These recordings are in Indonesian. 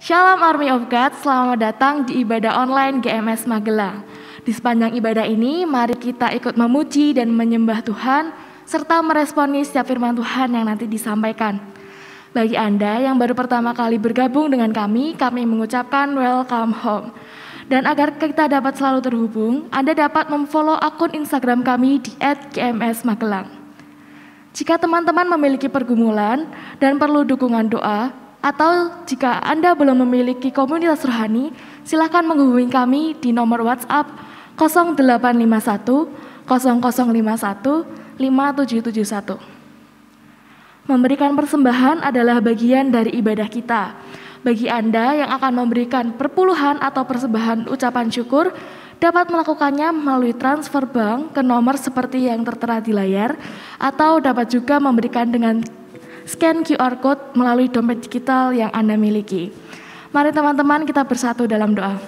Shalom Army of God, selamat datang di ibadah online GMS Magelang. Di sepanjang ibadah ini, mari kita ikut memuji dan menyembah Tuhan, serta meresponi setiap firman Tuhan yang nanti disampaikan. Bagi Anda yang baru pertama kali bergabung dengan kami mengucapkan welcome home. Dan agar kita dapat selalu terhubung, Anda dapat memfollow akun Instagram kami di @gmsmagelang. Jika teman-teman memiliki pergumulan dan perlu dukungan doa, atau jika Anda belum memiliki komunitas rohani, silakan menghubungi kami di nomor WhatsApp 0851 0051 5771. Memberikan persembahan adalah bagian dari ibadah kita. Bagi Anda yang akan memberikan perpuluhan atau persembahan ucapan syukur, dapat melakukannya melalui transfer bank ke nomor seperti yang tertera di layar, atau dapat juga memberikan dengan scan QR Code melalui dompet digital yang Anda miliki. Mari teman-teman kita bersatu dalam doa.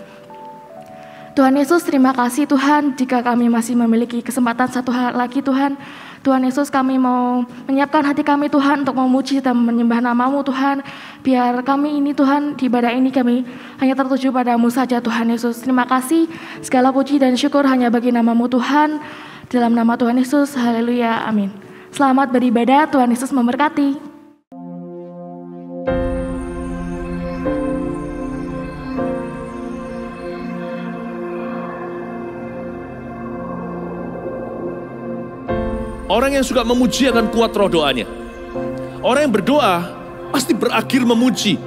Tuhan Yesus, terima kasih Tuhan jika kami masih memiliki kesempatan satu hal lagi Tuhan. Tuhan Yesus, kami mau menyiapkan hati kami Tuhan untuk memuji dan menyembah nama-Mu Tuhan. Biar kami ini Tuhan, di ibadah ini kami hanya tertuju padamu saja Tuhan Yesus. Terima kasih, segala puji dan syukur hanya bagi nama-Mu Tuhan. Dalam nama Tuhan Yesus, haleluya, amin. Selamat beribadah, Tuhan Yesus memberkati. Orang yang suka memuji akan kuat roh doanya. Orang yang berdoa pasti berakhir memuji.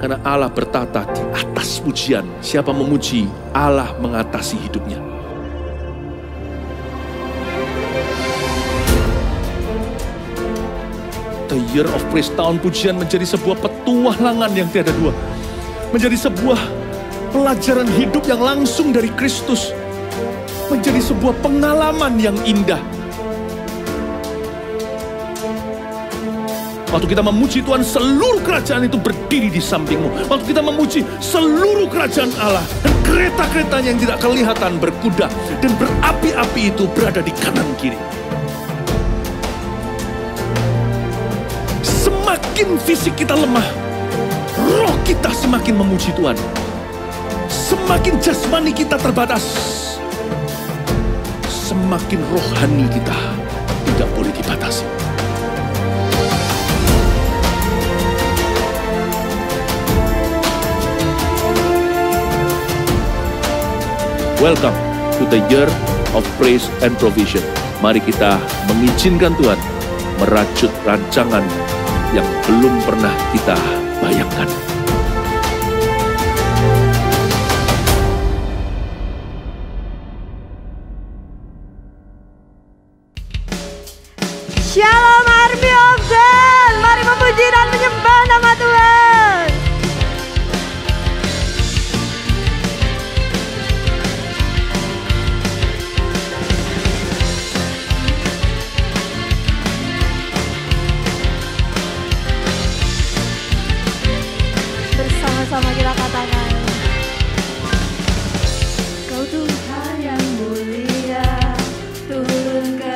Karena Allah bertata di atas pujian. Siapa memuji, Allah mengatasi hidupnya. The Year of Praise, tahun pujian menjadi sebuah petualangan yang tiada dua. Menjadi sebuah pelajaran hidup yang langsung dari Kristus. Menjadi sebuah pengalaman yang indah. Waktu kita memuji Tuhan, seluruh kerajaan itu berdiri di sampingmu. Waktu kita memuji, seluruh kerajaan Allah dan kereta-keretanya yang tidak kelihatan berkuda dan berapi-api itu berada di kanan kiri. Semakin fisik kita lemah, roh kita semakin memuji Tuhan. Semakin jasmani kita terbatas, semakin rohani kita tidak boleh dibatasi. Welcome to the Year of Praise and Provision. Mari kita mengizinkan Tuhan merajut rancangan yang belum pernah kita bayangkan. Shalom Army of God, mari memuji dan menyembah nama Tuhan. Bersama-sama kita katakan, Kau Tuhan yang mulia, turun ke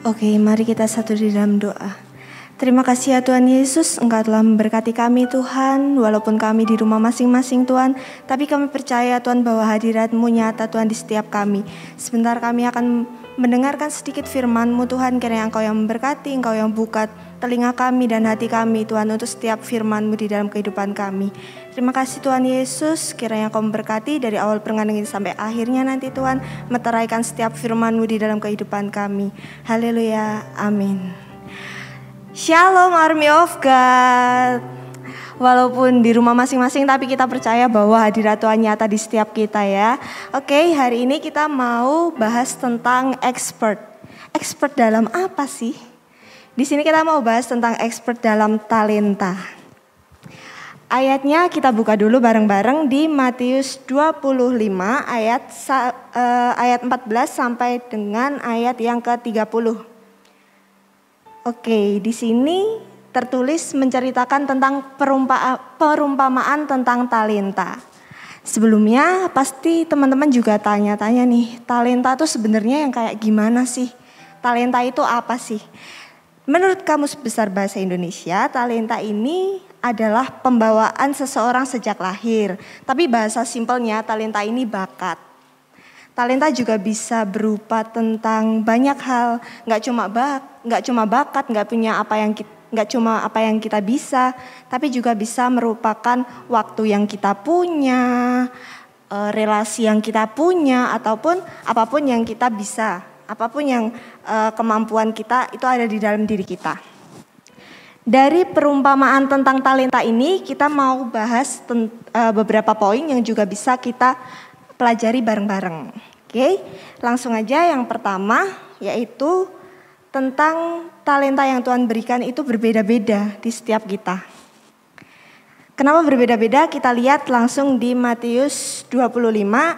Oke, mari kita satu di dalam doa. Terima kasih ya Tuhan Yesus, Engkau telah memberkati kami Tuhan, walaupun kami di rumah masing-masing Tuhan, tapi kami percaya Tuhan bahwa hadirat-Mu nyata Tuhan di setiap kami. Sebentar kami akan mendengarkan sedikit firman-Mu Tuhan, kiranya Engkau yang memberkati, Engkau yang buka telinga kami dan hati kami Tuhan untuk setiap firman-Mu di dalam kehidupan kami. Terima kasih Tuhan Yesus, kiranya Engkau memberkati dari awal perengganan ini sampai akhirnya nanti Tuhan, meteraikan setiap firman-Mu di dalam kehidupan kami. Haleluya, amin. Shalom Army of God. Walaupun di rumah masing-masing tapi kita percaya bahwa hadirat Tuhan nyata di setiap kita ya. Oke, hari ini kita mau bahas tentang expert. Expert dalam apa sih? Di sini kita mau bahas tentang expert dalam talenta. Ayatnya kita buka dulu bareng-bareng di Matius 25 ayat 14 sampai dengan ayat yang ke-30. Oke, di sini tertulis menceritakan tentang perumpamaan tentang talenta. Sebelumnya pasti teman-teman juga tanya-tanya nih, talenta itu sebenarnya yang kayak gimana sih? Talenta itu apa sih? Menurut Kamus Besar Bahasa Indonesia, talenta ini adalah pembawaan seseorang sejak lahir. Tapi bahasa simpelnya, talenta ini bakat. Talenta juga bisa berupa tentang banyak hal, nggak cuma bakat, nggak cuma apa yang kita bisa, tapi juga bisa merupakan waktu yang kita punya, relasi yang kita punya, ataupun apapun yang kita bisa, apapun yang kemampuan kita itu ada di dalam diri kita. Dari perumpamaan tentang talenta ini kita mau bahas beberapa poin yang juga bisa kita pelajari bareng-bareng. Oke, langsung aja yang pertama yaitu tentang talenta yang Tuhan berikan itu berbeda-beda di setiap kita. Kenapa berbeda-beda? Kita lihat langsung di Matius 25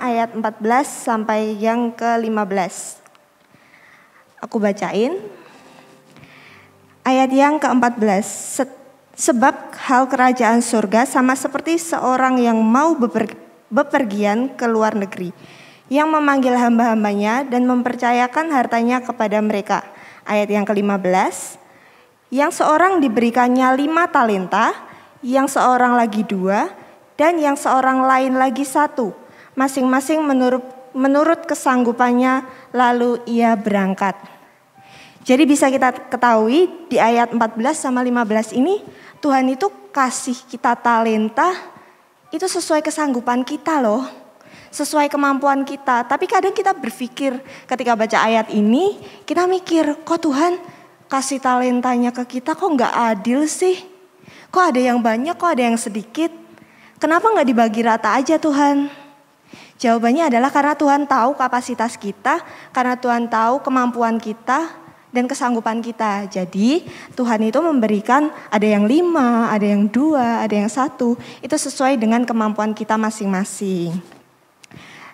ayat 14 sampai yang ke-15. Aku bacain. Ayat yang ke-14. Sebab hal kerajaan surga sama seperti seorang yang mau bepergian ke luar negeri, yang memanggil hamba-hambanya dan mempercayakan hartanya kepada mereka. Ayat yang ke-15, yang seorang diberikannya 5 talenta, yang seorang lagi 2, dan yang seorang lain lagi 1, masing-masing menurut kesanggupannya, lalu ia berangkat. Jadi bisa kita ketahui di ayat 14 sama 15 ini, Tuhan itu kasih kita talenta, itu sesuai kesanggupan kita loh. Sesuai kemampuan kita. Tapi kadang kita berpikir ketika baca ayat ini, kita mikir, kok Tuhan kasih talentanya ke kita kok gak adil sih? Kok ada yang banyak, kok ada yang sedikit? Kenapa gak dibagi rata aja Tuhan? Jawabannya adalah karena Tuhan tahu kapasitas kita, karena Tuhan tahu kemampuan kita dan kesanggupan kita. Jadi Tuhan itu memberikan ada yang 5, ada yang 2, ada yang 1. Itu sesuai dengan kemampuan kita masing-masing.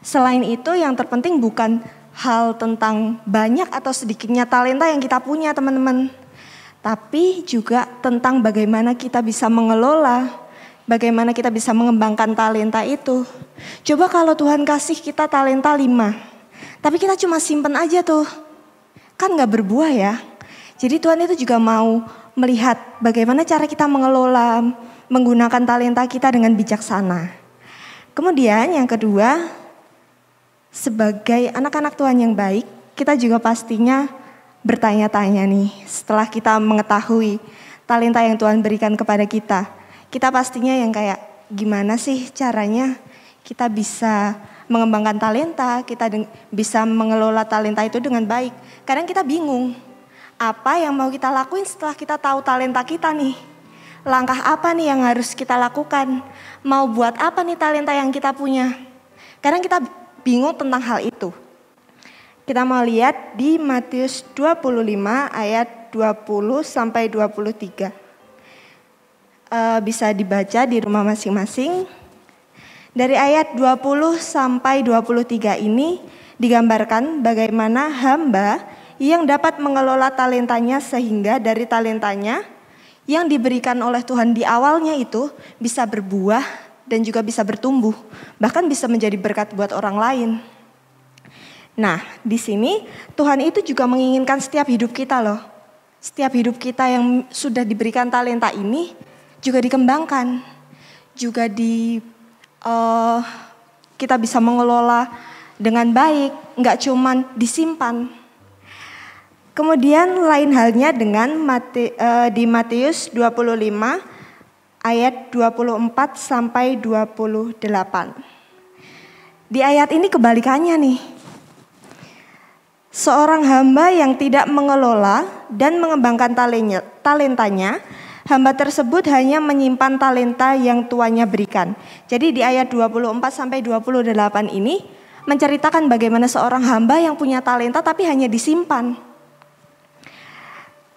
Selain itu yang terpenting bukan hal tentang banyak atau sedikitnya talenta yang kita punya teman-teman. Tapi juga tentang bagaimana kita bisa mengelola, bagaimana kita bisa mengembangkan talenta itu. Coba kalau Tuhan kasih kita talenta 5, tapi kita cuma simpen aja tuh. Kan gak berbuah ya. Jadi Tuhan itu juga mau melihat bagaimana cara kita mengelola, menggunakan talenta kita dengan bijaksana. Kemudian yang kedua, sebagai anak-anak Tuhan yang baik, kita juga pastinya bertanya-tanya nih, setelah kita mengetahui talenta yang Tuhan berikan kepada kita. Kita pastinya yang kayak, gimana sih caranya kita bisa mengembangkan talenta, kita bisa mengelola talenta itu dengan baik. Kadang kita bingung, apa yang mau kita lakuin setelah kita tahu talenta kita nih. Langkah apa nih yang harus kita lakukan, mau buat apa nih talenta yang kita punya. Kadang kita bingung tentang hal itu. Kita mau lihat di Matius 25 ayat 20 sampai 23. Bisa dibaca di rumah masing-masing. Dari ayat 20 sampai 23 ini digambarkan bagaimana hamba yang dapat mengelola talentanya sehingga dari talentanya yang diberikan oleh Tuhan di awalnya itu bisa berbuah dan juga bisa bertumbuh, bahkan bisa menjadi berkat buat orang lain. Nah, di sini Tuhan itu juga menginginkan setiap hidup kita loh. Setiap hidup kita yang sudah diberikan talenta ini juga dikembangkan. Juga kita bisa mengelola dengan baik, nggak cuman disimpan. Kemudian lain halnya dengan di Matius 25 ayat 24 sampai 28. Di ayat ini kebalikannya nih. Seorang hamba yang tidak mengelola dan mengembangkan talentanya, hamba tersebut hanya menyimpan talenta yang tuannya berikan. Jadi di ayat 24 sampai 28 ini menceritakan bagaimana seorang hamba yang punya talenta tapi hanya disimpan.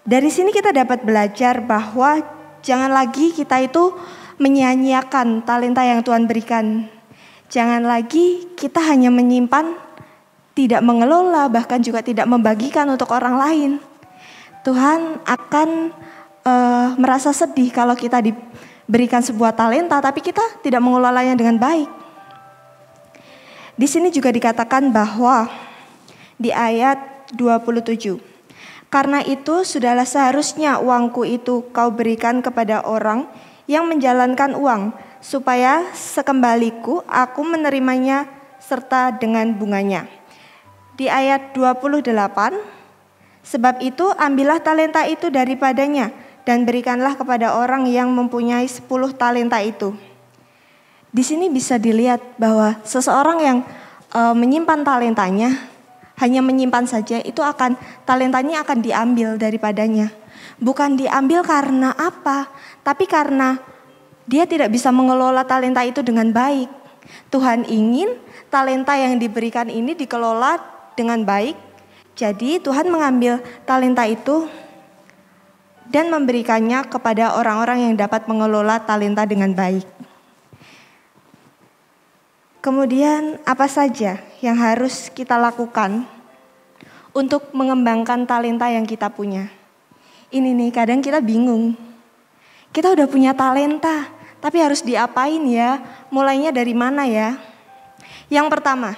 Dari sini kita dapat belajar bahwa jangan lagi kita itu menyia-nyiakan talenta yang Tuhan berikan. Jangan lagi kita hanya menyimpan, tidak mengelola, bahkan juga tidak membagikan untuk orang lain. Tuhan akan merasa sedih kalau kita diberikan sebuah talenta tapi kita tidak mengelolanya dengan baik. Di sini juga dikatakan bahwa di ayat 27, karena itu sudahlah seharusnya uangku itu kau berikan kepada orang yang menjalankan uang, supaya sekembaliku aku menerimanya serta dengan bunganya. Di ayat 28, sebab itu ambillah talenta itu daripadanya dan berikanlah kepada orang yang mempunyai 10 talenta itu. Di sini bisa dilihat bahwa seseorang yang menyimpan talentanya, hanya menyimpan saja, itu talentanya akan diambil daripadanya. Bukan diambil karena apa, tapi karena dia tidak bisa mengelola talenta itu dengan baik. Tuhan ingin talenta yang diberikan ini dikelola dengan baik. Jadi Tuhan mengambil talenta itu dan memberikannya kepada orang-orang yang dapat mengelola talenta dengan baik. Kemudian apa saja yang harus kita lakukan untuk mengembangkan talenta yang kita punya? Ini nih kadang kita bingung. Kita udah punya talenta, tapi harus diapain ya? Mulainya dari mana ya? Yang pertama,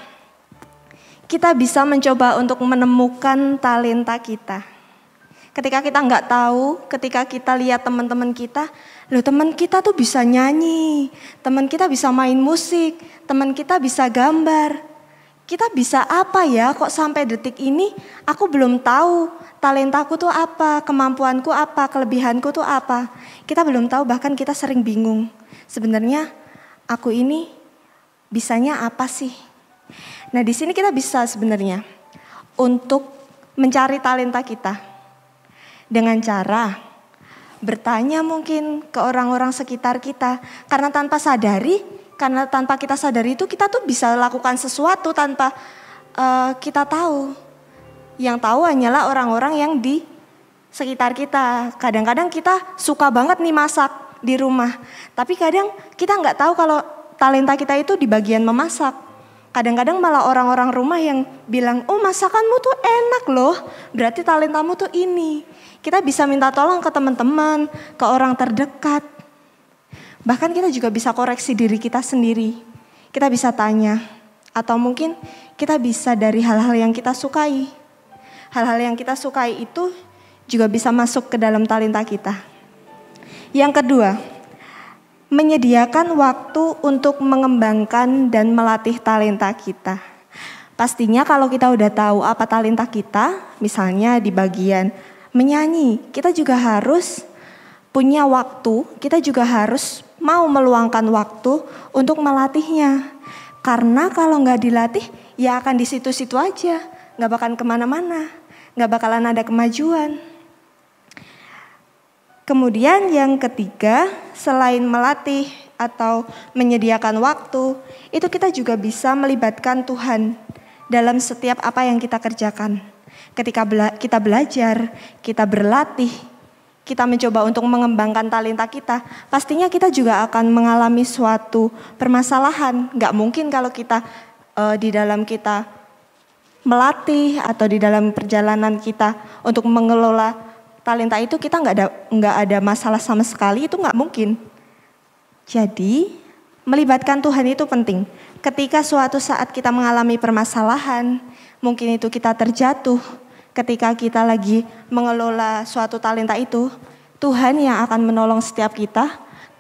kita bisa mencoba untuk menemukan talenta kita. Ketika kita nggak tahu, ketika kita lihat teman-teman kita, loh teman kita tuh bisa nyanyi, teman kita bisa main musik, teman kita bisa gambar. Kita bisa apa ya kok sampai detik ini aku belum tahu talentaku tuh apa, kemampuanku apa, kelebihanku tuh apa. Kita belum tahu, bahkan kita sering bingung. Sebenarnya aku ini bisanya apa sih? Nah di sini kita bisa sebenarnya untuk mencari talenta kita dengan cara bertanya mungkin ke orang-orang sekitar kita. Karena tanpa kita sadari itu kita tuh bisa lakukan sesuatu tanpa kita tahu. Yang tahu hanyalah orang-orang yang di sekitar kita. Kadang-kadang kita suka banget nih masak di rumah, tapi kadang kita nggak tahu kalau talenta kita itu di bagian memasak. Kadang-kadang malah orang-orang rumah yang bilang, oh masakanmu tuh enak loh, berarti talentamu tuh ini. Kita bisa minta tolong ke teman-teman, ke orang terdekat. Bahkan kita juga bisa koreksi diri kita sendiri. Kita bisa tanya, atau mungkin kita bisa dari hal-hal yang kita sukai. Hal-hal yang kita sukai itu juga bisa masuk ke dalam talenta kita. Yang kedua, menyediakan waktu untuk mengembangkan dan melatih talenta kita. Pastinya kalau kita udah tahu apa talenta kita, misalnya di bagian menyanyi, kita juga harus punya waktu, kita juga harus mau meluangkan waktu untuk melatihnya. Karena kalau nggak dilatih, ya akan di situ-situ aja, nggak bakalan kemana-mana, nggak bakalan ada kemajuan. Kemudian yang ketiga, selain melatih atau menyediakan waktu, itu kita juga bisa melibatkan Tuhan dalam setiap apa yang kita kerjakan. Ketika kita belajar, kita berlatih, kita mencoba untuk mengembangkan talenta kita, pastinya kita juga akan mengalami suatu permasalahan. Gak mungkin kalau kita di dalam kita melatih atau di dalam perjalanan kita untuk mengelola talenta itu kita nggak ada masalah sama sekali, itu nggak mungkin. Jadi melibatkan Tuhan itu penting. Ketika suatu saat kita mengalami permasalahan, mungkin itu kita terjatuh ketika kita lagi mengelola suatu talenta itu, Tuhan yang akan menolong setiap kita,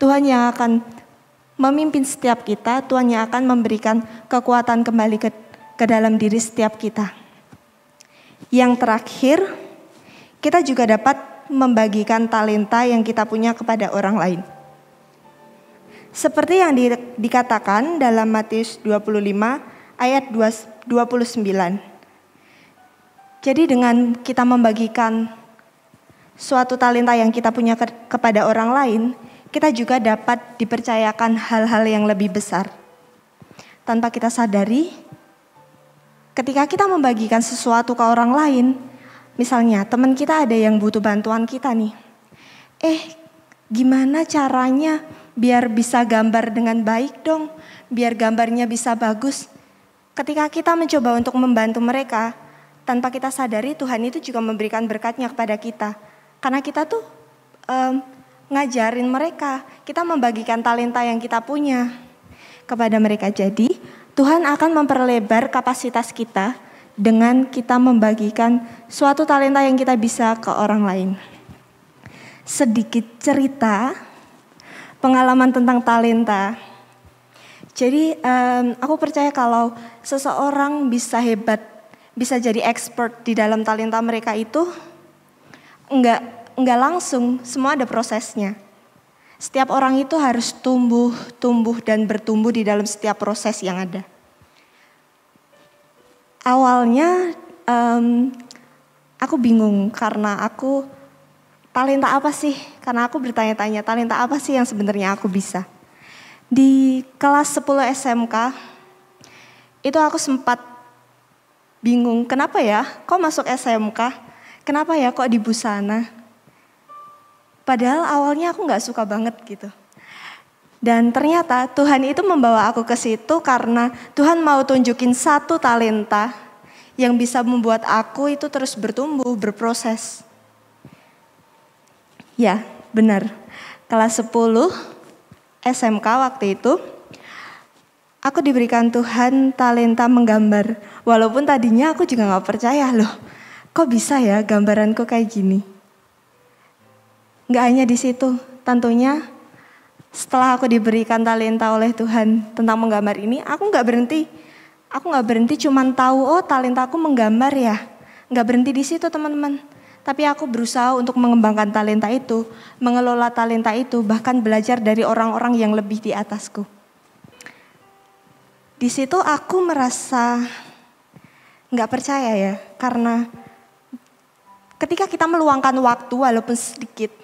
Tuhan yang akan memimpin setiap kita, Tuhan yang akan memberikan kekuatan kembali ke dalam diri setiap kita. Yang terakhir, kita juga dapat membagikan talenta yang kita punya kepada orang lain. Seperti yang dikatakan dalam Matius 25 ayat 29. Jadi dengan kita membagikan suatu talenta yang kita punya kepada orang lain, kita juga dapat dipercayakan hal-hal yang lebih besar. Tanpa kita sadari, ketika kita membagikan sesuatu ke orang lain, misalnya teman kita ada yang butuh bantuan kita nih. Gimana caranya biar bisa gambar dengan baik dong, biar gambarnya bisa bagus. Ketika kita mencoba untuk membantu mereka, tanpa kita sadari Tuhan itu juga memberikan berkatnya kepada kita. Karena kita tuh ngajarin mereka, kita membagikan talenta yang kita punya kepada mereka. Jadi Tuhan akan memperlebar kapasitas kita dengan kita membagikan suatu talenta yang kita bisa ke orang lain. Sedikit cerita pengalaman tentang talenta. Jadi aku percaya kalau seseorang bisa hebat, bisa jadi expert di dalam talenta mereka itu enggak langsung, semua ada prosesnya. Setiap orang itu harus tumbuh dan bertumbuh di dalam setiap proses yang ada. Awalnya aku bingung karena talenta apa sih? Karena aku bertanya-tanya talenta apa sih yang sebenarnya aku bisa. Di kelas 10 SMK itu aku sempat bingung, kenapa ya kok masuk SMK? Kenapa ya kok di busana? Padahal awalnya aku gak suka banget gitu. Dan ternyata Tuhan itu membawa aku ke situ karena Tuhan mau tunjukin satu talenta yang bisa membuat aku itu terus bertumbuh, berproses. Ya, benar. Kelas 10 SMK waktu itu, aku diberikan Tuhan talenta menggambar. Walaupun tadinya aku juga gak percaya loh, kok bisa ya gambaranku kayak gini. Gak hanya di situ, tentunya setelah aku diberikan talenta oleh Tuhan tentang menggambar ini, aku gak berhenti. Aku gak berhenti cuman tahu, oh talentaku menggambar ya. Gak berhenti di situ teman-teman. Tapi aku berusaha untuk mengembangkan talenta itu, mengelola talenta itu, bahkan belajar dari orang-orang yang lebih di atasku. Di situ aku merasa gak percaya ya, karena ketika kita meluangkan waktu walaupun sedikit,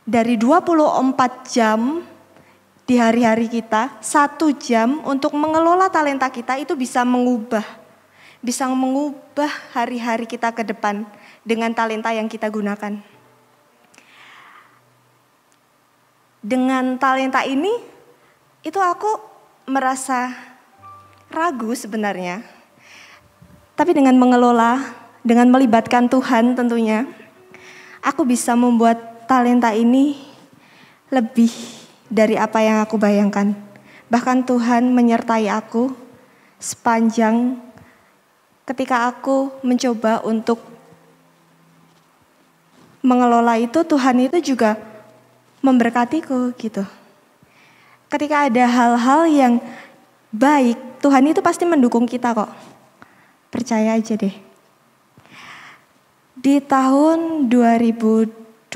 dari 24 jam di hari-hari kita, 1 jam untuk mengelola talenta kita itu bisa mengubah hari-hari kita ke depan dengan talenta yang kita gunakan. Dengan talenta ini, itu aku merasa ragu sebenarnya. Tapi dengan mengelola, dengan melibatkan Tuhan tentunya, aku bisa membuat talenta ini lebih dari apa yang aku bayangkan. Bahkan Tuhan menyertai aku sepanjang ketika aku mencoba untuk mengelola itu, Tuhan itu juga memberkatiku gitu. Ketika ada hal-hal yang baik, Tuhan itu pasti mendukung kita kok. Percaya aja deh. Di tahun 2020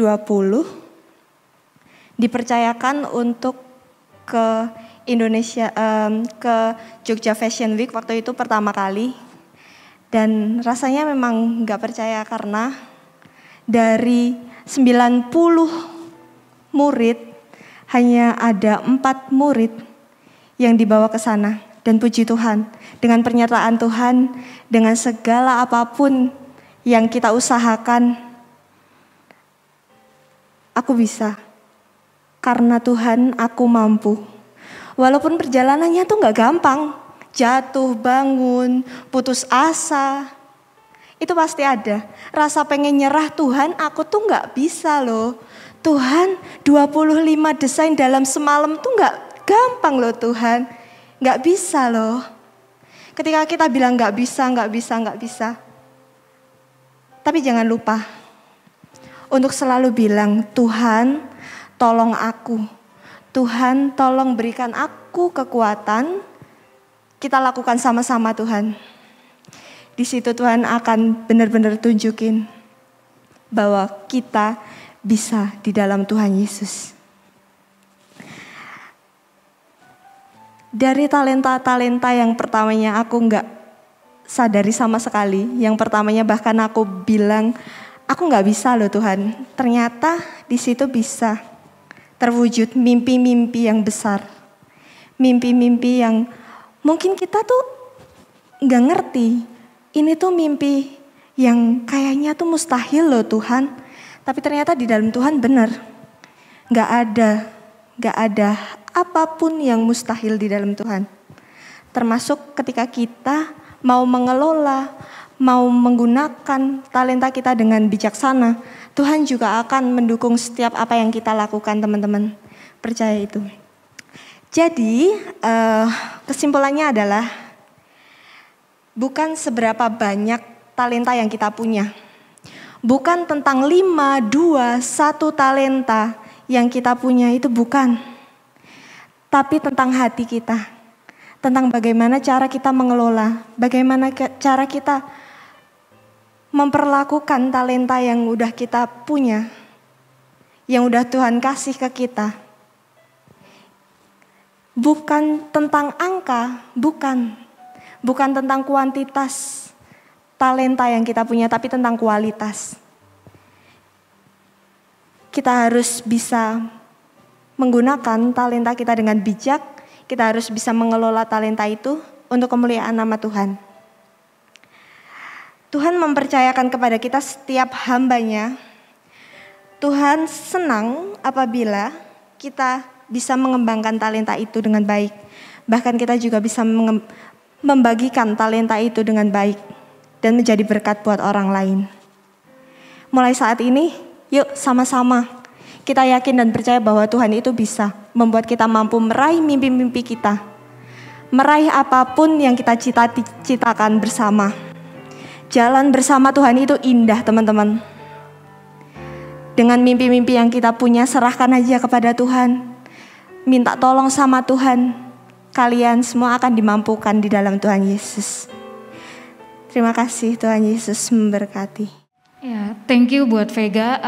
dipercayakan untuk ke Indonesia, ke Jogja Fashion Week waktu itu pertama kali. Dan rasanya memang gak percaya karena dari 90 murid hanya ada 4 murid yang dibawa ke sana. Dan puji Tuhan, dengan pernyataan Tuhan, dengan segala apapun yang kita usahakan, aku bisa. Karena Tuhan aku mampu. Walaupun perjalanannya tuh gak gampang, jatuh, bangun, putus asa, itu pasti ada. Rasa pengen nyerah, Tuhan aku tuh gak bisa loh. Tuhan 25 desain dalam semalam tuh gak gampang loh Tuhan. Gak bisa loh. ketika kita bilang nggak bisa. Tapi jangan lupa untuk selalu bilang, Tuhan tolong aku. Tuhan tolong berikan aku kekuatan. Kita lakukan sama-sama Tuhan. Di situ Tuhan akan benar-benar tunjukin bahwa kita bisa di dalam Tuhan Yesus. Dari talenta-talenta yang pertamanya aku nggak sadari sama sekali. Yang pertamanya bahkan aku bilang, aku nggak bisa loh Tuhan. Ternyata di situ bisa terwujud mimpi-mimpi yang besar. Mimpi-mimpi yang mungkin kita tuh nggak ngerti. Ini tuh mimpi yang kayaknya tuh mustahil loh Tuhan. Tapi ternyata di dalam Tuhan benar. Gak ada apapun yang mustahil di dalam Tuhan. Termasuk ketika kita mau mengelola, mau menggunakan talenta kita dengan bijaksana, Tuhan juga akan mendukung setiap apa yang kita lakukan, teman-teman. Percaya itu. Jadi kesimpulannya adalah bukan seberapa banyak talenta yang kita punya. Bukan tentang 5, 2, 1 talenta yang kita punya, itu bukan. Tapi tentang hati kita. Tentang bagaimana cara kita mengelola. Bagaimana cara kita memperlakukan talenta yang udah kita punya. Yang udah Tuhan kasih ke kita. Bukan tentang angka, bukan. Bukan tentang kuantitas talenta yang kita punya, tapi tentang kualitas. Kita harus bisa menggunakan talenta kita dengan bijak. Kita harus bisa mengelola talenta itu untuk kemuliaan nama Tuhan. Tuhan mempercayakan kepada kita setiap hambanya. Tuhan senang apabila kita bisa mengembangkan talenta itu dengan baik. Bahkan kita juga bisa membagikan talenta itu dengan baik dan menjadi berkat buat orang lain. Mulai saat ini, yuk sama-sama kita yakin dan percaya bahwa Tuhan itu bisa membuat kita mampu meraih mimpi-mimpi kita. Meraih apapun yang kita cita-citakan bersama. Jalan bersama Tuhan itu indah, teman-teman. Dengan mimpi-mimpi yang kita punya, serahkan aja kepada Tuhan. Minta tolong sama Tuhan. Kalian semua akan dimampukan di dalam Tuhan Yesus. Terima kasih, Tuhan Yesus memberkati. Ya, thank you buat Vega.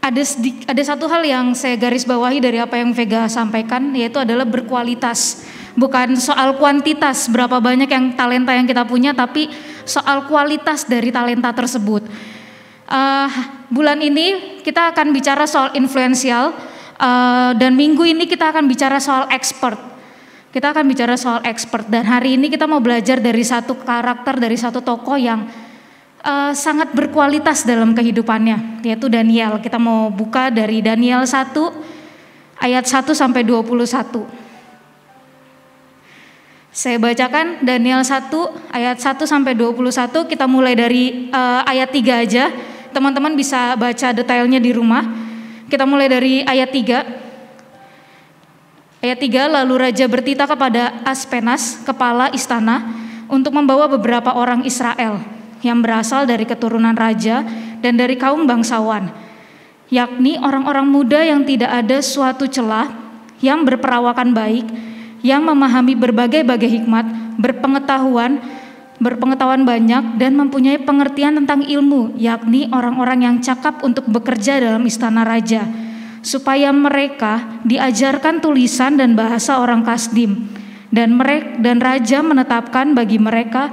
Ada satu hal yang saya garis bawahi dari apa yang Vega sampaikan, yaitu adalah berkualitas. Bukan soal kuantitas berapa banyak yang talenta yang kita punya, tapi soal kualitas dari talenta tersebut. Bulan ini kita akan bicara soal influensial, dan minggu ini kita akan bicara soal expert. Kita akan bicara soal expert, dan hari ini kita mau belajar dari satu karakter, dari satu tokoh yang sangat berkualitas dalam kehidupannya, yaitu Daniel. Kita mau buka dari Daniel 1 ayat 1 sampai 21. Saya bacakan Daniel 1 ayat 1 sampai 21. Kita mulai dari ayat 3 aja. Teman-teman bisa baca detailnya di rumah. Kita mulai dari ayat 3. Ayat 3, lalu raja bertitah kepada Aspenas, kepala istana, untuk membawa beberapa orang Israel yang berasal dari keturunan raja dan dari kaum bangsawan, yakni orang-orang muda yang tidak ada suatu celah, yang berperawakan baik, yang memahami berbagai-bagai hikmat, berpengetahuan banyak, dan mempunyai pengertian tentang ilmu, yakni orang-orang yang cakap untuk bekerja dalam istana raja, supaya mereka diajarkan tulisan dan bahasa orang Kasdim, dan raja menetapkan bagi mereka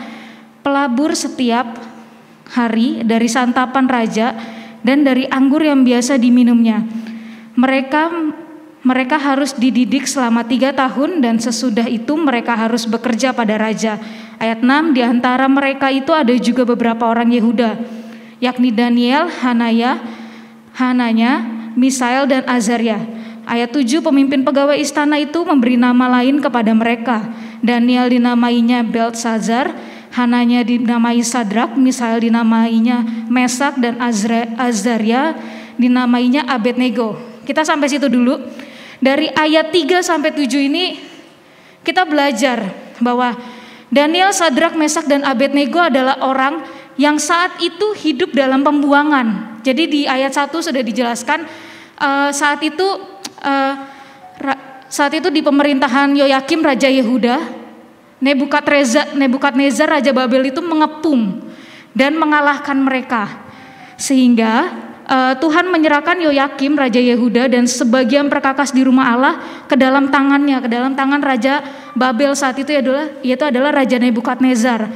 pelabur setiap hari dari santapan raja dan dari anggur yang biasa diminumnya. Mereka harus dididik selama 3 tahun, dan sesudah itu mereka harus bekerja pada raja. Ayat 6, di antara mereka itu ada juga beberapa orang Yehuda, yakni Daniel, Hananya, Misael dan Azaria. Ayat 7, pemimpin pegawai istana itu memberi nama lain kepada mereka. Daniel dinamainya Beltsazar, Hananya dinamai Sadrak, Misael dinamainya Mesak, dan Azaria dinamainya Abednego. Kita sampai situ dulu. Dari ayat 3 sampai 7 ini kita belajar bahwa Daniel, Sadrak, Mesak, dan Abednego adalah orang yang saat itu hidup dalam pembuangan. Jadi di ayat 1 sudah dijelaskan saat itu di pemerintahan Yoyakim Raja Yehuda, Nebukadnezar Raja Babel itu mengepung dan mengalahkan mereka. Sehingga Tuhan menyerahkan Yoyakim Raja Yehuda dan sebagian perkakas di rumah Allah ke dalam tangannya, ke dalam tangan Raja Babel saat itu yaitu adalah Raja Nebukadnezar.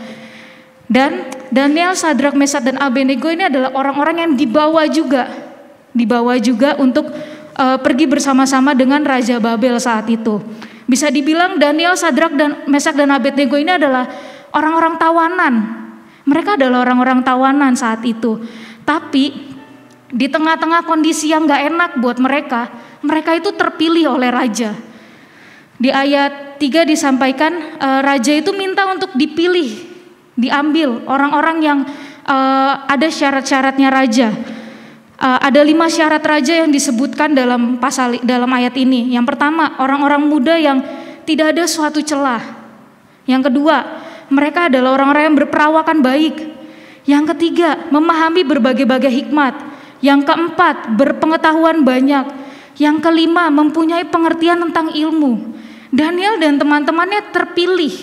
Dan Daniel, Sadrak, Mesak, dan Abednego ini adalah orang-orang yang dibawa juga untuk pergi bersama-sama dengan Raja Babel saat itu. Bisa dibilang Daniel, Sadrak, dan Mesak, dan Abednego ini adalah orang-orang tawanan. Mereka adalah orang-orang tawanan saat itu. Tapi di tengah-tengah kondisi yang gak enak buat mereka itu terpilih oleh raja. Di ayat 3 disampaikan raja itu minta untuk dipilih, diambil orang-orang yang ada syarat-syaratnya raja. Ada 5 syarat raja yang disebutkan dalam ayat ini. Yang pertama, orang-orang muda yang tidak ada suatu celah. Yang kedua, mereka adalah orang-orang yang berperawakan baik. Yang ketiga, memahami berbagai-bagai hikmat. Yang keempat, berpengetahuan banyak. Yang kelima, mempunyai pengertian tentang ilmu. Daniel dan teman-temannya terpilih.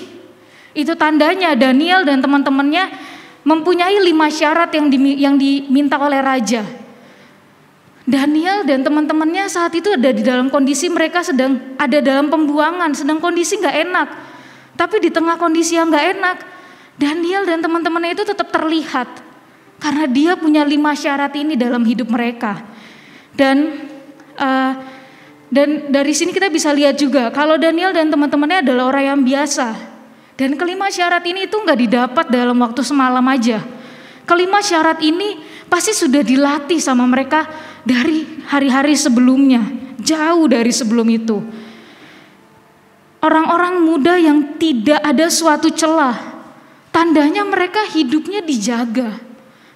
Itu tandanya Daniel dan teman-temannya mempunyai 5 syarat yang diminta oleh raja. Daniel dan teman-temannya saat itu ada di dalam kondisi mereka sedang ada dalam pembuangan, sedang kondisi gak enak. Tapi di tengah kondisi yang gak enak, Daniel dan teman-temannya itu tetap terlihat. Karena dia punya 5 syarat ini dalam hidup mereka. Dan dari sini kita bisa lihat juga kalau Daniel dan teman-temannya adalah orang yang biasa. Dan kelima syarat ini itu gak didapat dalam waktu semalam aja. Kelima syarat ini pasti sudah dilatih sama mereka dari hari-hari sebelumnya, jauh dari sebelum itu. Orang-orang muda yang tidak ada suatu celah, tandanya mereka hidupnya dijaga.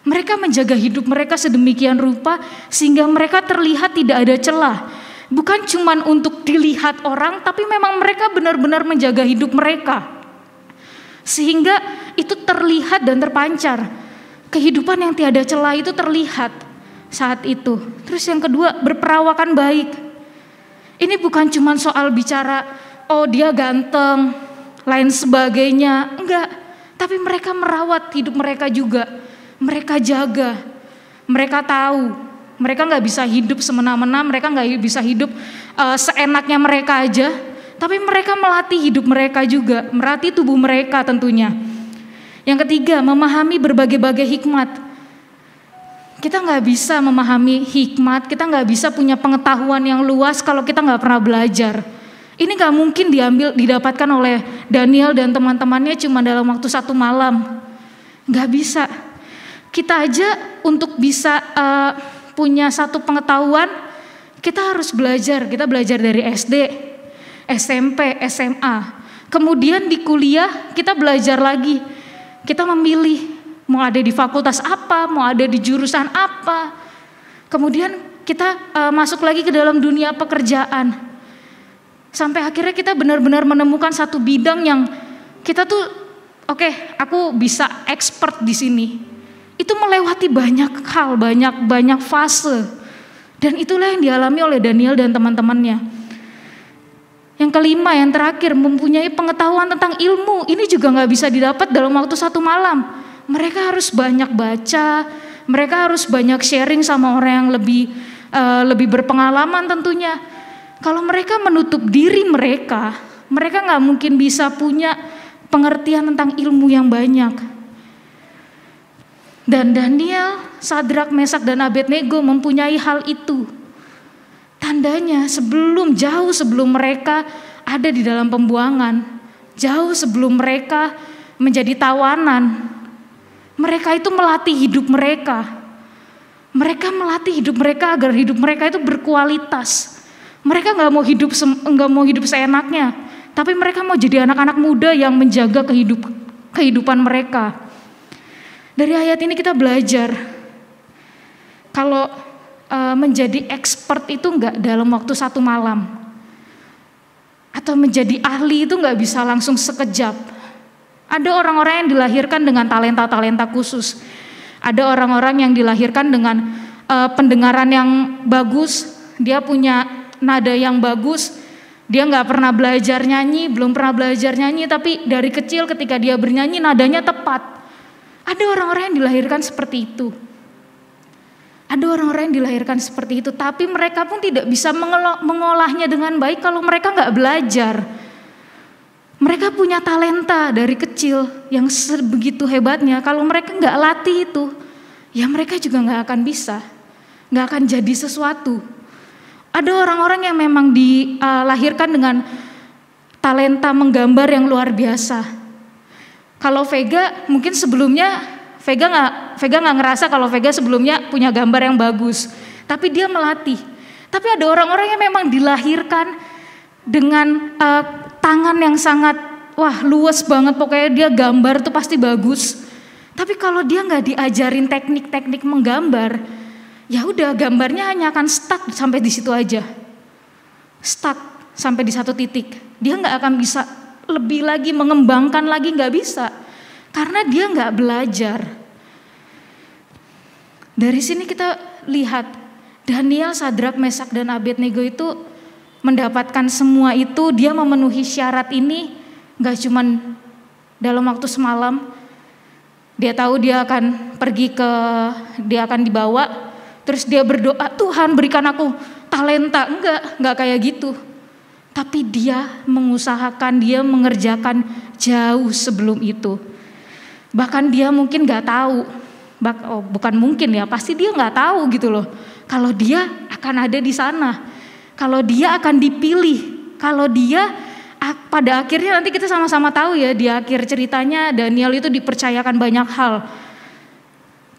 Mereka menjaga hidup mereka sedemikian rupa sehingga mereka terlihat tidak ada celah. Bukan cuma untuk dilihat orang, tapi memang mereka benar-benar menjaga hidup mereka. Sehingga itu terlihat dan terpancar. Kehidupan yang tiada celah itu terlihat saat itu. Terus yang kedua, berperawakan baik. Ini bukan cuma soal bicara, oh dia ganteng, lain sebagainya. Enggak, tapi mereka merawat hidup mereka juga. Mereka jaga, mereka tahu, mereka gak bisa hidup semena-mena, mereka gak bisa hidup seenaknya mereka aja. Tapi mereka melatih hidup mereka juga, melatih tubuh mereka tentunya. Yang ketiga, memahami berbagai-bagai hikmat. Kita gak bisa memahami hikmat, kita gak bisa punya pengetahuan yang luas kalau kita gak pernah belajar. Ini gak mungkin didapatkan oleh Daniel dan teman-temannya cuma dalam waktu 1 malam. Gak bisa. Kita aja untuk bisa punya satu pengetahuan, kita harus belajar. Kita belajar dari SD, SMP, SMA. Kemudian di kuliah kita belajar lagi. Kita memilih mau ada di fakultas apa, mau ada di jurusan apa. Kemudian kita masuk lagi ke dalam dunia pekerjaan. Sampai akhirnya kita benar-benar menemukan satu bidang yang kita tuh oke, aku bisa expert di sini. Itu melewati banyak hal, banyak fase. Dan itulah yang dialami oleh Daniel dan teman-temannya. Yang kelima, yang terakhir, mempunyai pengetahuan tentang ilmu. Ini juga gak bisa didapat dalam waktu 1 malam. Mereka harus banyak baca, mereka harus banyak sharing sama orang yang lebih berpengalaman tentunya. Kalau mereka menutup diri mereka gak mungkin bisa punya pengertian tentang ilmu yang banyak. Dan Daniel, Sadrak, Mesak, dan Abednego mempunyai hal itu. Tandanya jauh sebelum mereka ada di dalam pembuangan, jauh sebelum mereka menjadi tawanan, mereka itu melatih hidup mereka. Mereka melatih hidup mereka agar hidup mereka itu berkualitas. Mereka nggak mau hidup seenaknya, tapi mereka mau jadi anak-anak muda yang menjaga kehidupan mereka. Dari ayat ini kita belajar kalau menjadi expert itu nggak dalam waktu 1 malam, atau menjadi ahli itu nggak bisa langsung sekejap. Ada orang-orang yang dilahirkan dengan talenta-talenta khusus. Ada orang-orang yang dilahirkan dengan pendengaran yang bagus, dia punya nada yang bagus, dia nggak pernah belajar nyanyi, belum pernah belajar nyanyi, tapi dari kecil ketika dia bernyanyi nadanya tepat. Ada orang-orang yang dilahirkan seperti itu. Ada orang-orang yang dilahirkan seperti itu, tapi mereka pun tidak bisa mengolahnya dengan baik kalau mereka nggak belajar. Mereka punya talenta dari kecil yang sebegitu hebatnya, kalau mereka nggak latih itu, ya mereka juga nggak akan bisa. Nggak akan jadi sesuatu. Ada orang-orang yang memang dilahirkan dengan talenta menggambar yang luar biasa. Kalau Vega mungkin sebelumnya Vega nggak ngerasa kalau Vega sebelumnya punya gambar yang bagus, tapi dia melatih. Tapi ada orang-orang yang memang dilahirkan dengan tangan yang sangat luas banget, pokoknya dia gambar tuh pasti bagus. Tapi kalau dia nggak diajarin teknik-teknik menggambar, ya udah gambarnya hanya akan stuck sampai di situ aja. Stuck sampai di satu titik. Dia nggak akan bisa lebih lagi mengembangkan lagi, nggak bisa. Karena dia nggak belajar. Dari sini kita lihat Daniel, Sadrak, Mesak, dan Abednego itu mendapatkan semua itu. Dia memenuhi syarat ini nggak cuman dalam waktu semalam. Dia tahu dia akan dia akan dibawa. Terus dia berdoa, Tuhan berikan aku talenta. Enggak kayak gitu. Tapi dia mengusahakan, dia mengerjakan jauh sebelum itu. Bahkan dia mungkin gak tahu, bukan mungkin ya, pasti dia gak tahu gitu loh. Kalau dia akan ada di sana, kalau dia akan dipilih, kalau dia pada akhirnya nanti kita sama-sama tahu ya, di akhir ceritanya Daniel itu dipercayakan banyak hal.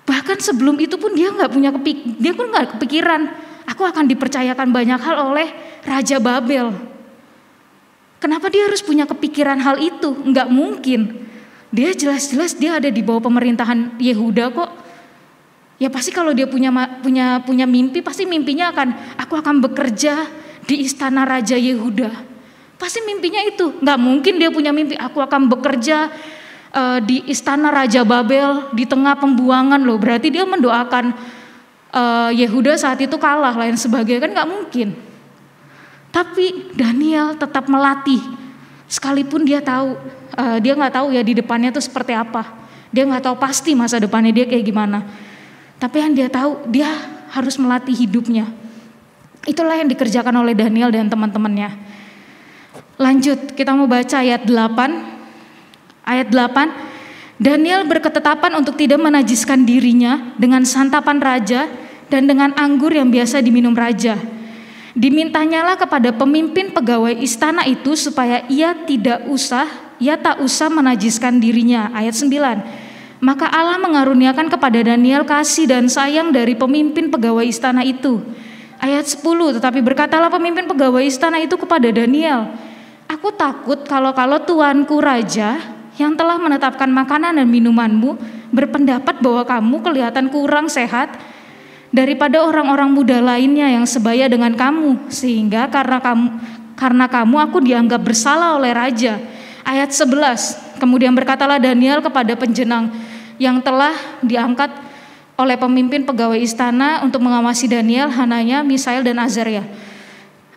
Bahkan sebelum itu pun dia nggak kepikiran, aku akan dipercayakan banyak hal oleh Raja Babel. Kenapa dia harus punya kepikiran hal itu? Nggak mungkin. Dia jelas-jelas dia ada di bawah pemerintahan Yehuda kok. Ya pasti kalau dia punya mimpi, pasti mimpinya aku akan bekerja di istana Raja Yehuda. Pasti mimpinya itu. Nggak mungkin dia punya mimpi, aku akan bekerja di istana Raja Babel di tengah pembuangan loh. Berarti dia mendoakan Yehuda saat itu kalah, lain sebagainya, kan nggak mungkin. Tapi Daniel tetap melatih, sekalipun dia tahu dia nggak tahu ya di depannya tuh seperti apa. Dia nggak tahu pasti masa depannya dia kayak gimana. Tapi yang dia tahu, dia harus melatih hidupnya. Itulah yang dikerjakan oleh Daniel dan teman-temannya. Lanjut, kita mau baca ayat 8. Ayat 8, Daniel berketetapan untuk tidak menajiskan dirinya dengan santapan raja dan dengan anggur yang biasa diminum raja. Dimintanyalah kepada pemimpin pegawai istana itu supaya ia tak usah menajiskan dirinya. Ayat 9, maka Allah mengaruniakan kepada Daniel kasih dan sayang dari pemimpin pegawai istana itu. Ayat 10, tetapi berkatalah pemimpin pegawai istana itu kepada Daniel, aku takut kalau tuanku raja yang telah menetapkan makanan dan minumanmu berpendapat bahwa kamu kelihatan kurang sehat daripada orang-orang muda lainnya yang sebaya dengan kamu, sehingga karena kamu aku dianggap bersalah oleh raja. Ayat 11, kemudian berkatalah Daniel kepada penjenang yang telah diangkat oleh pemimpin pegawai istana untuk mengawasi Daniel, Hananya, Misael, dan Azaria.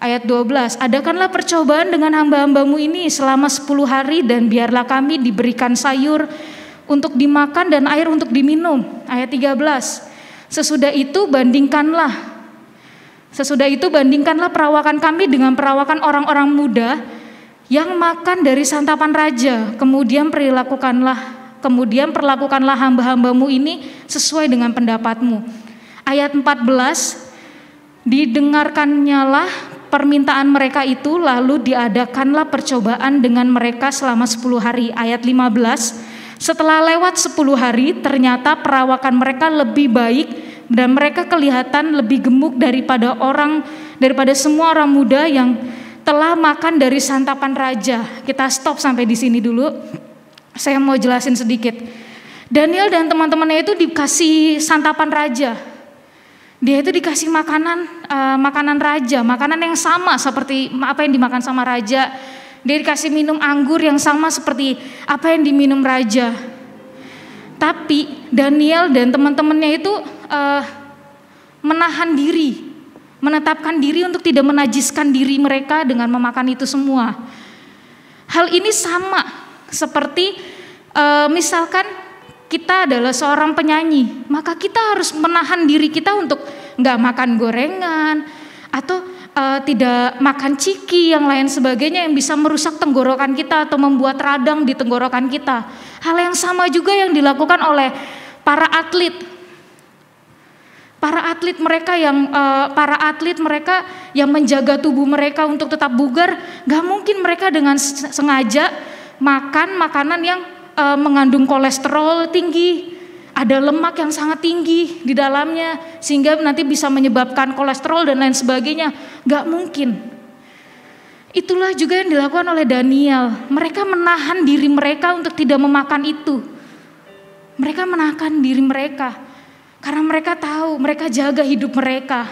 Ayat 12, adakanlah percobaan dengan hamba-hambamu ini selama 10 hari dan biarlah kami diberikan sayur untuk dimakan dan air untuk diminum. Ayat 13, sesudah itu bandingkanlah perawakan kami dengan perawakan orang-orang muda yang makan dari santapan raja. Kemudian perlakukanlah hamba-hambamu ini sesuai dengan pendapatmu. Ayat 14, didengarkannyalah permintaan mereka itu, lalu diadakanlah percobaan dengan mereka selama 10 hari. Ayat 15, setelah lewat 10 hari ternyata perawakan mereka lebih baik dan mereka kelihatan lebih gemuk daripada semua orang muda yang telah makan dari santapan raja. Kita stop sampai di sini dulu. Saya mau jelasin sedikit. Daniel dan teman-temannya itu dikasih santapan raja. Dia itu dikasih makanan raja, makanan yang sama seperti apa yang dimakan sama raja Dia dikasih minum anggur yang sama seperti apa yang diminum raja. Tapi Daniel dan teman-temannya itu menahan diri, menetapkan diri untuk tidak menajiskan diri mereka dengan memakan itu semua. Hal ini sama seperti misalkan kita adalah seorang penyanyi, maka kita harus menahan diri kita untuk nggak makan gorengan atau tidak makan ciki yang lain sebagainya yang bisa merusak tenggorokan kita atau membuat radang di tenggorokan kita. Hal yang sama juga yang dilakukan oleh para atlet. Para atlet mereka yang menjaga tubuh mereka untuk tetap bugar, nggak mungkin mereka dengan sengaja makan makanan yang mengandung kolesterol tinggi, ada lemak yang sangat tinggi di dalamnya sehingga nanti bisa menyebabkan kolesterol dan lain sebagainya. Gak mungkin. Itulah juga yang dilakukan oleh Daniel. Mereka menahan diri mereka untuk tidak memakan itu. Mereka menahan diri mereka karena mereka tahu, mereka jaga hidup mereka.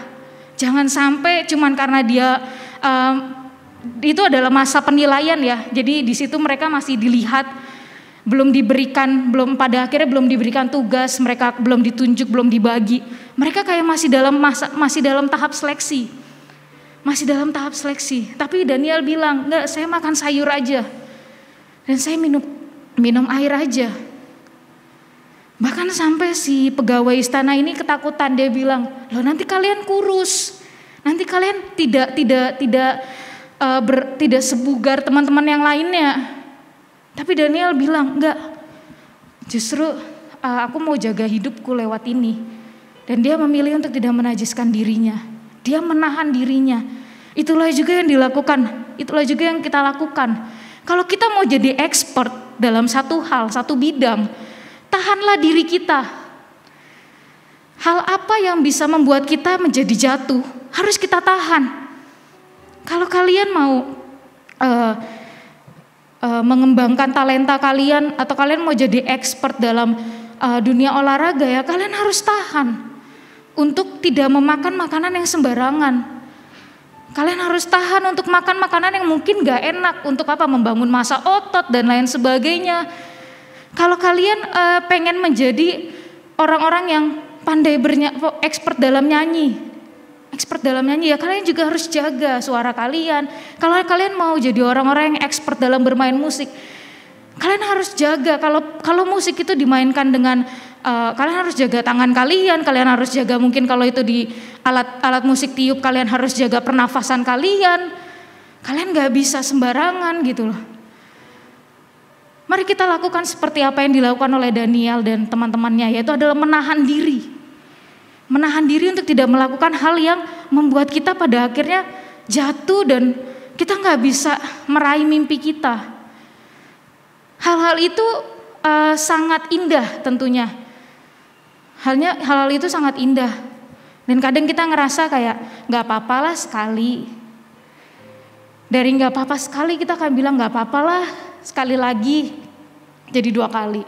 Jangan sampai cuman karena dia itu adalah masa penilaian ya. Jadi di situ mereka masih dilihat, pada akhirnya belum diberikan tugas, mereka belum ditunjuk, belum dibagi. Mereka kayak masih dalam tahap seleksi. Masih dalam tahap seleksi. Tapi Daniel bilang, "Enggak, saya makan sayur aja. Dan saya minum air aja." Bahkan sampai si pegawai istana ini ketakutan, dia bilang, "Loh, nanti kalian kurus. Nanti kalian tidak sebugar teman-teman yang lainnya." Tapi Daniel bilang, enggak, justru aku mau jaga hidupku lewat ini. Dan dia memilih untuk tidak menajiskan dirinya. Dia menahan dirinya. Itulah juga yang dilakukan, itulah juga yang kita lakukan. Kalau kita mau jadi expert dalam satu hal, satu bidang, tahanlah diri kita. Hal apa yang bisa membuat kita menjadi jatuh, harus kita tahan. Kalau kalian mau mengembangkan talenta kalian atau kalian mau jadi expert dalam dunia olahraga ya, kalian harus tahan untuk tidak memakan makanan yang sembarangan. Kalian harus tahan untuk makan makanan yang mungkin gak enak, untuk apa, membangun massa otot dan lain sebagainya. Kalau kalian pengen menjadi orang-orang yang pandai expert dalam nyanyi ya, kalian juga harus jaga suara kalian. Kalau kalian mau jadi orang-orang yang expert dalam bermain musik, kalian harus jaga. Kalau musik itu dimainkan dengan kalian harus jaga tangan kalian harus jaga, mungkin kalau itu di alat musik tiup, kalian harus jaga pernafasan kalian. Kalian gak bisa sembarangan gitu loh. Mari kita lakukan seperti apa yang dilakukan oleh Daniel dan teman-temannya, yaitu adalah menahan diri. Menahan diri untuk tidak melakukan hal yang membuat kita pada akhirnya jatuh dan kita gak bisa meraih mimpi kita. Hal-hal itu sangat indah tentunya. Hal-hal itu sangat indah. Dan kadang kita ngerasa kayak gak apa-apalah sekali. Dari gak apa-apa sekali kita akan bilang gak apa-apalah sekali lagi jadi 2 kali.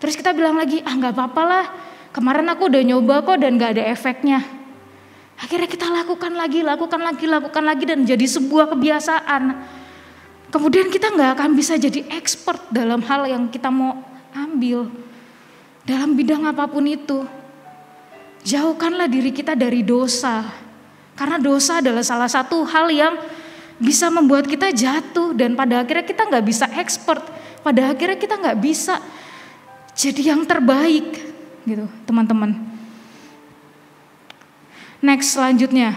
Terus kita bilang lagi, gak apa-apalah, kemarin aku udah nyoba kok dan gak ada efeknya. Akhirnya kita lakukan lagi dan jadi sebuah kebiasaan. Kemudian kita gak akan bisa jadi expert dalam hal yang kita mau ambil. Dalam bidang apapun itu. Jauhkanlah diri kita dari dosa. Karena dosa adalah salah satu hal yang bisa membuat kita jatuh. Dan pada akhirnya kita gak bisa expert. Pada akhirnya kita gak bisa jadi yang terbaik. Gitu teman-teman. Next, selanjutnya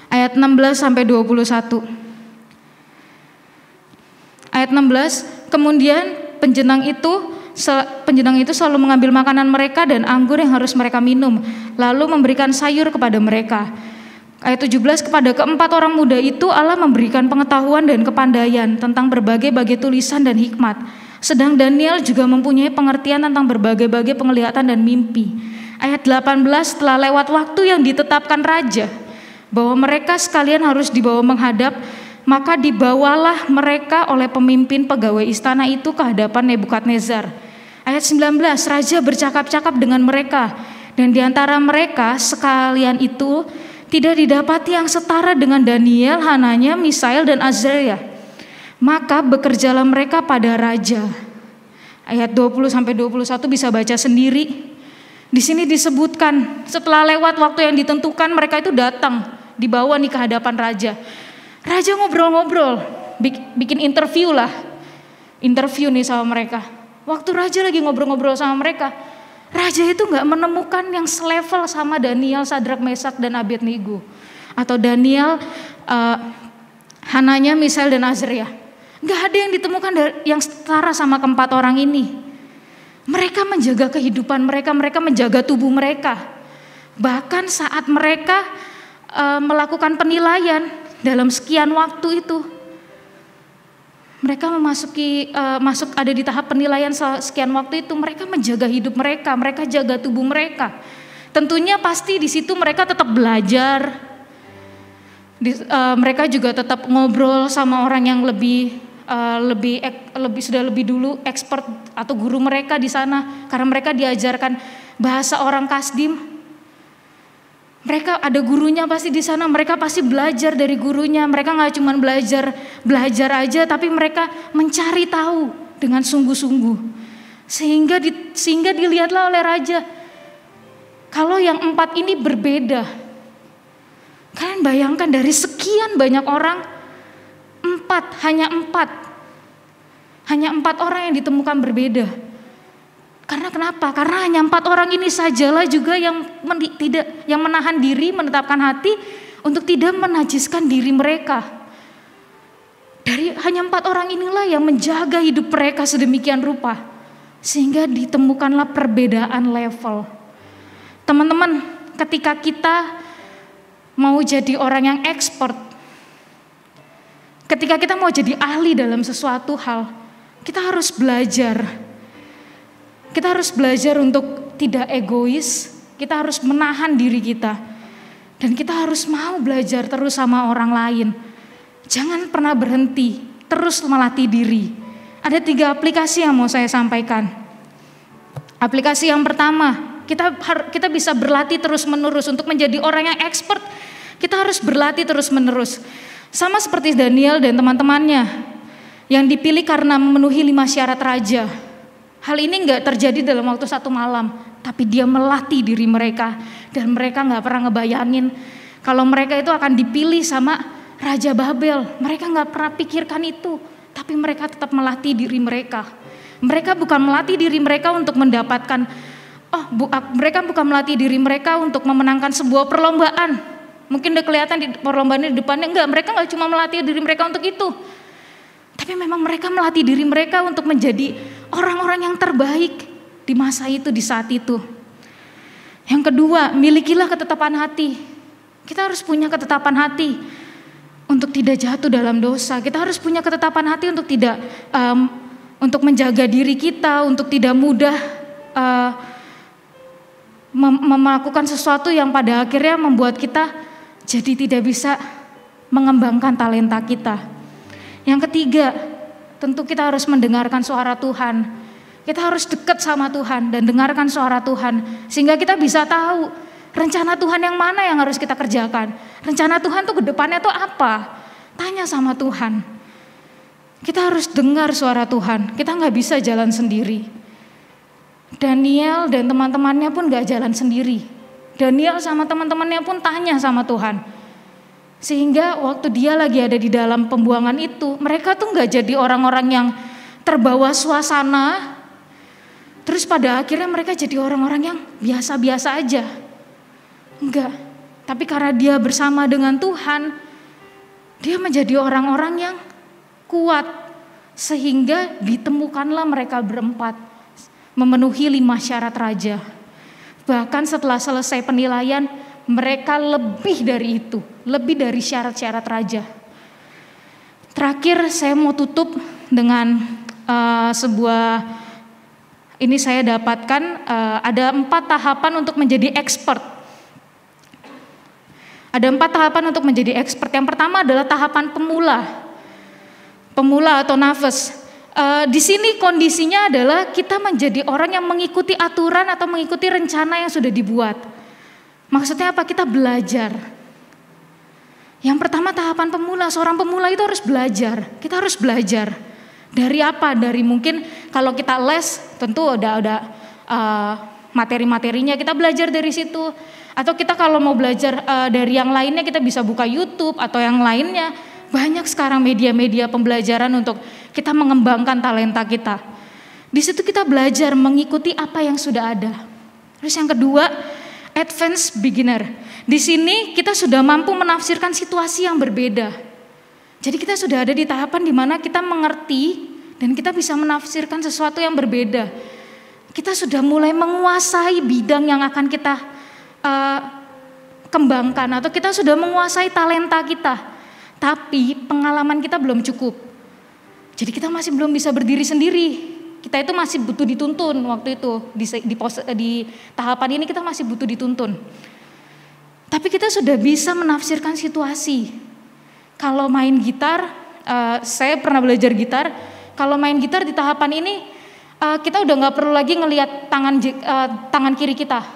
ayat 16 sampai 21. Ayat 16, kemudian penjenang itu selalu mengambil makanan mereka dan anggur yang harus mereka minum, lalu memberikan sayur kepada mereka. Ayat 17, kepada keempat orang muda itu Allah memberikan pengetahuan dan kepandaian tentang berbagai-bagai tulisan dan hikmat. Sedang Daniel juga mempunyai pengertian tentang berbagai-bagai penglihatan dan mimpi. Ayat 18, setelah lewat waktu yang ditetapkan raja bahwa mereka sekalian harus dibawa menghadap, maka dibawalah mereka oleh pemimpin pegawai istana itu ke hadapan Nebukadnezar. Ayat 19, raja bercakap-cakap dengan mereka, dan di antara mereka sekalian itu tidak didapati yang setara dengan Daniel, Hananya, Misael, dan Azaria. Maka bekerjalah mereka pada raja. Ayat 20-21 bisa baca sendiri. Di sini disebutkan setelah lewat waktu yang ditentukan, mereka itu datang, dibawa nih ke hadapan raja. Raja ngobrol-ngobrol, bikin interview lah. Interview nih sama mereka. Waktu raja lagi ngobrol-ngobrol sama mereka, raja itu gak menemukan yang selevel sama Daniel, Sadrak, Mesak, dan Abednego. Atau Daniel, Hananya, Misael, dan Azaria. Gak ada yang ditemukan yang setara sama keempat orang ini. Mereka menjaga kehidupan mereka, mereka menjaga tubuh mereka. Bahkan saat mereka melakukan penilaian dalam sekian waktu itu, mereka masuk ada di tahap penilaian sekian waktu itu, mereka menjaga hidup mereka, mereka jaga tubuh mereka. Tentunya pasti di situ mereka tetap belajar. Mereka juga tetap ngobrol sama orang yang sudah lebih dulu expert atau guru mereka di sana, karena mereka diajarkan bahasa orang Kasdim. Mereka ada gurunya pasti di sana, mereka pasti belajar dari gurunya. Mereka nggak cuma belajar aja, tapi mereka mencari tahu dengan sungguh-sungguh. Sehingga dilihatlah oleh raja, kalau yang 4 ini berbeda. Kalian bayangkan dari sekian banyak orang, hanya 4 orang yang ditemukan berbeda. Karena kenapa? Karena hanya 4 orang ini sajalah juga yang menahan diri, menetapkan hati untuk tidak menajiskan diri mereka. Hanya 4 orang inilah yang menjaga hidup mereka sedemikian rupa, sehingga ditemukanlah perbedaan level. Teman-teman, ketika kita mau jadi orang yang expert, ketika kita mau jadi ahli dalam sesuatu hal, kita harus belajar. Kita harus belajar untuk tidak egois, kita harus menahan diri kita. Dan kita harus mau belajar terus sama orang lain. Jangan pernah berhenti, terus melatih diri. Ada 3 aplikasi yang mau saya sampaikan. Aplikasi yang pertama, kita bisa berlatih terus menerus untuk menjadi orang yang expert. Kita harus berlatih terus menerus. Sama seperti Daniel dan teman-temannya yang dipilih karena memenuhi 5 syarat raja. Hal ini gak terjadi dalam waktu 1 malam, tapi dia melatih diri mereka. Dan mereka gak pernah ngebayangin kalau mereka itu akan dipilih sama Raja Babel. Mereka gak pernah pikirkan itu, tapi mereka tetap melatih diri mereka. Mereka bukan melatih diri mereka untuk mendapatkan, mereka bukan melatih diri mereka untuk memenangkan sebuah perlombaan. Mungkin udah kelihatan di perlombaan di depannya, enggak, mereka gak cuma melatih diri mereka untuk itu. Tapi memang mereka melatih diri mereka untuk menjadi orang-orang yang terbaik di masa itu, di saat itu. Yang kedua, milikilah ketetapan hati. Kita harus punya ketetapan hati untuk tidak jatuh dalam dosa. Kita harus punya ketetapan hati untuk untuk menjaga diri kita, untuk tidak mudah melakukan sesuatu yang pada akhirnya membuat kita jadi tidak bisa mengembangkan talenta kita. Yang ketiga, tentu kita harus mendengarkan suara Tuhan. Kita harus dekat sama Tuhan dan dengarkan suara Tuhan. Sehingga kita bisa tahu rencana Tuhan yang mana yang harus kita kerjakan. Rencana Tuhan tuh ke depannya tuh apa? Tanya sama Tuhan. Kita harus dengar suara Tuhan. Kita gak bisa jalan sendiri. Daniel dan teman-temannya pun gak jalan sendiri. Daniel sama teman-temannya pun tanya sama Tuhan. Sehingga waktu dia lagi ada di dalam pembuangan itu, mereka tuh gak jadi orang-orang yang terbawa suasana. Terus pada akhirnya mereka jadi orang-orang yang biasa-biasa aja. Enggak, tapi karena dia bersama dengan Tuhan, dia menjadi orang-orang yang kuat. Sehingga ditemukanlah mereka berempat memenuhi 5 syarat raja. Bahkan setelah selesai penilaian, mereka lebih dari itu, lebih dari syarat-syarat raja. Terakhir saya mau tutup dengan sebuah, ini saya dapatkan ada 4 tahapan untuk menjadi expert. Ada 4 tahapan untuk menjadi expert. Yang pertama adalah tahapan pemula atau novice. Di sini kondisinya adalah kita menjadi orang yang mengikuti aturan atau mengikuti rencana yang sudah dibuat. Maksudnya apa? Kita belajar. Yang pertama tahapan pemula, seorang pemula itu harus belajar. Kita harus belajar. Dari apa? Dari mungkin kalau kita les tentu ada materi-materinya, kita belajar dari situ. Atau kita kalau mau belajar dari yang lainnya kita bisa buka YouTube atau yang lainnya. Banyak sekarang media-media pembelajaran untuk kita mengembangkan talenta kita. Di situ kita belajar mengikuti apa yang sudah ada. Terus yang kedua, advanced beginner. Di sini kita sudah mampu menafsirkan situasi yang berbeda. Jadi kita sudah ada di tahapan di mana kita mengerti dan kita bisa menafsirkan sesuatu yang berbeda. Kita sudah mulai menguasai bidang yang akan kita kembangkan atau kita sudah menguasai talenta kita. Tapi pengalaman kita belum cukup. Jadi kita masih belum bisa berdiri sendiri. Kita itu masih butuh dituntun waktu itu. Di tahapan ini kita masih butuh dituntun. Tapi kita sudah bisa menafsirkan situasi. Kalau main gitar, saya pernah belajar gitar. Kalau main gitar di tahapan ini, kita udah gak perlu lagi ngelihat tangan kiri kita.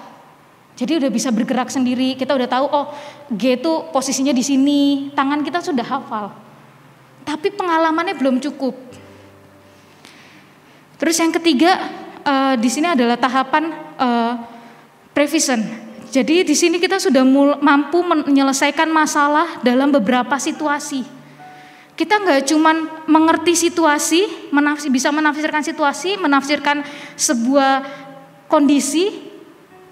Jadi udah bisa bergerak sendiri, kita udah tahu oh G itu posisinya di sini, tangan kita sudah hafal. Tapi pengalamannya belum cukup. Terus yang ketiga di sini adalah tahapan prevision. Jadi di sini kita sudah mampu menyelesaikan masalah dalam beberapa situasi. Kita nggak cuma mengerti situasi, bisa menafsirkan situasi, menafsirkan sebuah kondisi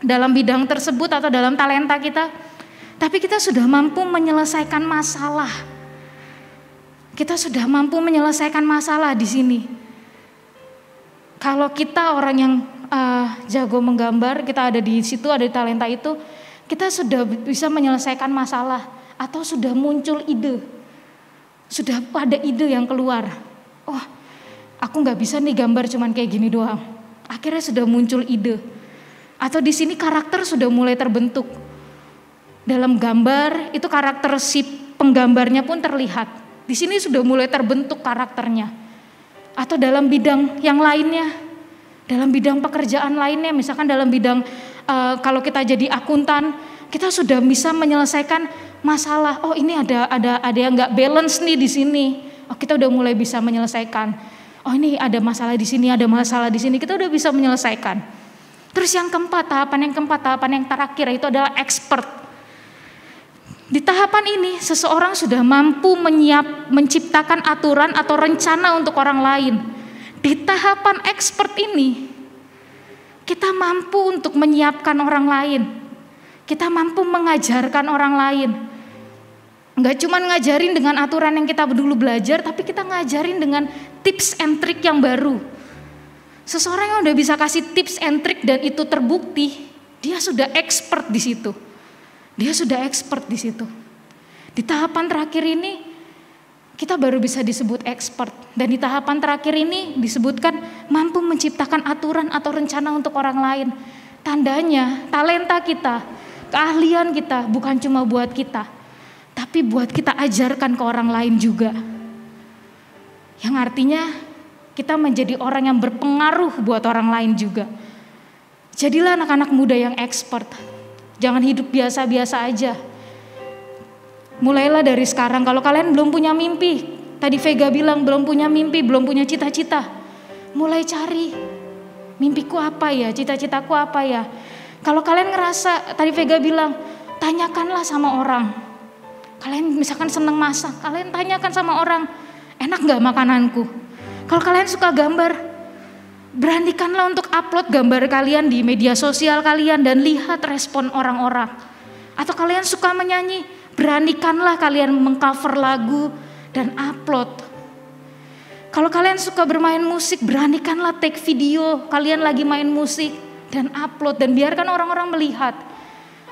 dalam bidang tersebut atau dalam talenta kita, tapi kita sudah mampu menyelesaikan masalah. Kita sudah mampu menyelesaikan masalah di sini. Kalau kita orang yang jago menggambar, kita ada di situ, ada di talenta itu, kita sudah bisa menyelesaikan masalah atau sudah muncul ide, sudah ada ide yang keluar. Oh, aku nggak bisa nih gambar cuman kayak gini doang. Akhirnya sudah muncul ide. Atau di sini karakter sudah mulai terbentuk. Dalam gambar itu karakter si penggambarnya pun terlihat. Di sini sudah mulai terbentuk karakternya. Atau dalam bidang yang lainnya, dalam bidang pekerjaan lainnya, misalkan dalam bidang kalau kita jadi akuntan, kita sudah bisa menyelesaikan masalah. Oh ini ada yang nggak balance nih di sini. Oh kita udah mulai bisa menyelesaikan. Oh ini ada masalah di sini, ada masalah di sini. Kita udah bisa menyelesaikan. Terus yang keempat, tahapan yang terakhir itu adalah expert. Di tahapan ini seseorang sudah mampu menciptakan aturan atau rencana untuk orang lain. Di tahapan expert ini kita mampu untuk menyiapkan orang lain. Kita mampu mengajarkan orang lain. Enggak cuma ngajarin dengan aturan yang kita dulu belajar, tapi kita ngajarin dengan tips and trick yang baru. Seseorang yang udah bisa kasih tips and trick dan itu terbukti, dia sudah expert di situ. Dia sudah expert di situ. Di tahapan terakhir ini kita baru bisa disebut expert. Dan di tahapan terakhir ini disebutkan mampu menciptakan aturan atau rencana untuk orang lain. Tandanya talenta kita, keahlian kita bukan cuma buat kita, tapi buat kita ajarkan ke orang lain juga. Yang artinya kita menjadi orang yang berpengaruh buat orang lain juga. Jadilah anak-anak muda yang expert. Jangan hidup biasa-biasa aja. Mulailah dari sekarang. Kalau kalian belum punya mimpi, tadi Vega bilang belum punya mimpi, belum punya cita-cita, mulai cari. Mimpiku apa ya? Cita-citaku apa ya? Kalau kalian ngerasa, tadi Vega bilang, tanyakanlah sama orang. Kalian misalkan seneng masak, kalian tanyakan sama orang, enak gak makananku? Kalau kalian suka gambar, beranikanlah untuk upload gambar kalian di media sosial kalian dan lihat respon orang-orang. Atau kalian suka menyanyi, beranikanlah kalian mengcover lagu dan upload. Kalau kalian suka bermain musik, beranikanlah take video kalian lagi main musik dan upload dan biarkan orang-orang melihat.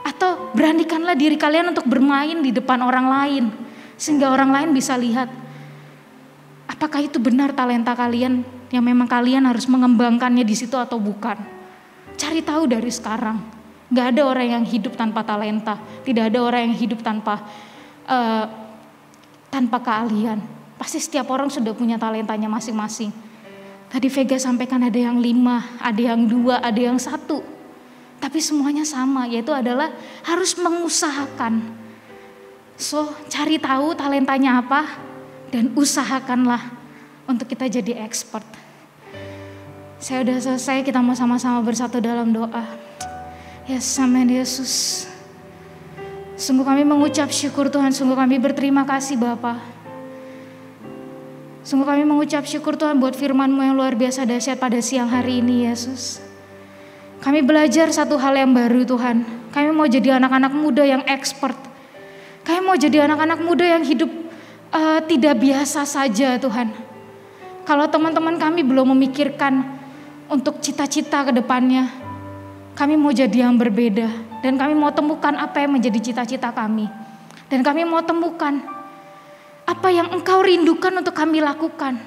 Atau beranikanlah diri kalian untuk bermain di depan orang lain sehingga orang lain bisa lihat apakah itu benar talenta kalian yang memang kalian harus mengembangkannya di situ atau bukan. Cari tahu dari sekarang. Gak ada orang yang hidup tanpa talenta. Tidak ada orang yang hidup tanpa keahlian. Pasti setiap orang sudah punya talentanya masing-masing. Tadi Vega sampaikan ada yang 5, ada yang 2, ada yang 1. Tapi semuanya sama, yaitu adalah harus mengusahakan. So, cari tahu talentanya apa dan usahakanlah untuk kita jadi expert. Saya udah selesai, kita mau sama-sama bersatu dalam doa. Yes, amin Yesus. Sungguh kami mengucap syukur Tuhan, sungguh kami berterima kasih Bapa. Sungguh kami mengucap syukur Tuhan buat firman-Mu yang luar biasa dahsyat pada siang hari ini Yesus. Kami belajar satu hal yang baru Tuhan. Kami mau jadi anak-anak muda yang expert. Kami mau jadi anak-anak muda yang hidup tidak biasa saja Tuhan. Kalau teman-teman kami belum memikirkan untuk cita-cita ke depannya, kami mau jadi yang berbeda. Dan kami mau temukan apa yang menjadi cita-cita kami. Dan kami mau temukan apa yang Engkau rindukan untuk kami lakukan.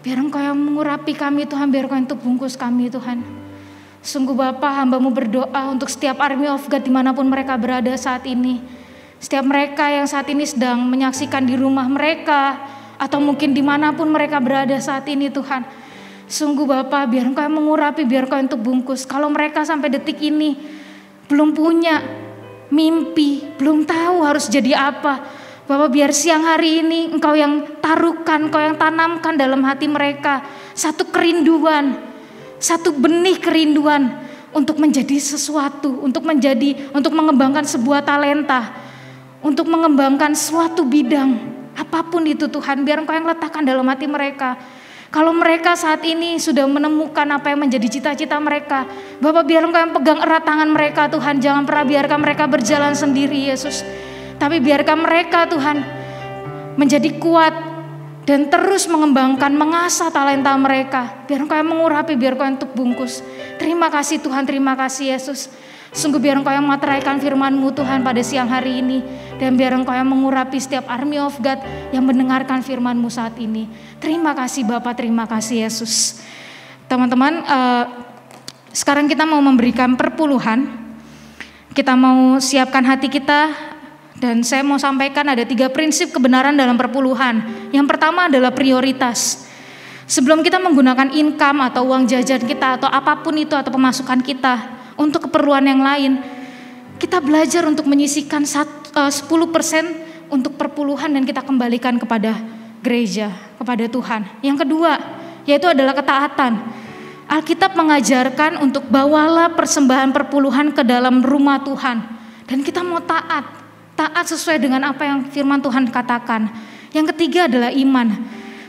Biar Engkau yang mengurapi kami Tuhan, biar Engkau yang untuk bungkus kami Tuhan. Sungguh Bapa, hamba-Mu berdoa untuk setiap Army of God dimanapun mereka berada saat ini. Setiap mereka yang saat ini sedang menyaksikan di rumah mereka, atau mungkin dimanapun mereka berada saat ini Tuhan. Sungguh Bapa, biar Engkau yang mengurapi, biar Engkau yang untuk bungkus. Kalau mereka sampai detik ini belum punya mimpi, belum tahu harus jadi apa, Bapak biar siang hari ini Engkau yang taruhkan, Engkau yang tanamkan dalam hati mereka satu kerinduan, satu benih kerinduan untuk menjadi sesuatu, untuk mengembangkan sebuah talenta, untuk mengembangkan suatu bidang, apapun itu Tuhan, biar Engkau yang letakkan dalam hati mereka. Kalau mereka saat ini sudah menemukan apa yang menjadi cita-cita mereka, Bapak biar Engkau yang pegang erat tangan mereka Tuhan, jangan pernah biarkan mereka berjalan sendiri Yesus. Tapi biarkan mereka Tuhan menjadi kuat dan terus mengembangkan, mengasah talenta mereka. Biar Engkau yang mengurapi, biar Engkau yang untuk bungkus. Terima kasih Tuhan, terima kasih Yesus. Sungguh biar Engkau yang materaikan firman-Mu Tuhan pada siang hari ini. Dan biar Engkau yang mengurapi setiap Army of God yang mendengarkan firman-Mu saat ini. Terima kasih Bapak, terima kasih Yesus. Teman-teman, sekarang kita mau memberikan perpuluhan. Kita mau siapkan hati kita. Dan saya mau sampaikan ada 3 prinsip kebenaran dalam perpuluhan. Yang pertama adalah prioritas. Sebelum kita menggunakan income atau uang jajan kita atau apapun itu atau pemasukan kita untuk keperluan yang lain, kita belajar untuk menyisihkan 10% untuk perpuluhan dan kita kembalikan kepada gereja, kepada Tuhan. Yang kedua, yaitu adalah ketaatan. Alkitab mengajarkan untuk bawalah persembahan perpuluhan ke dalam rumah Tuhan. Dan kita mau taat sesuai dengan apa yang firman Tuhan katakan. Yang ketiga adalah iman.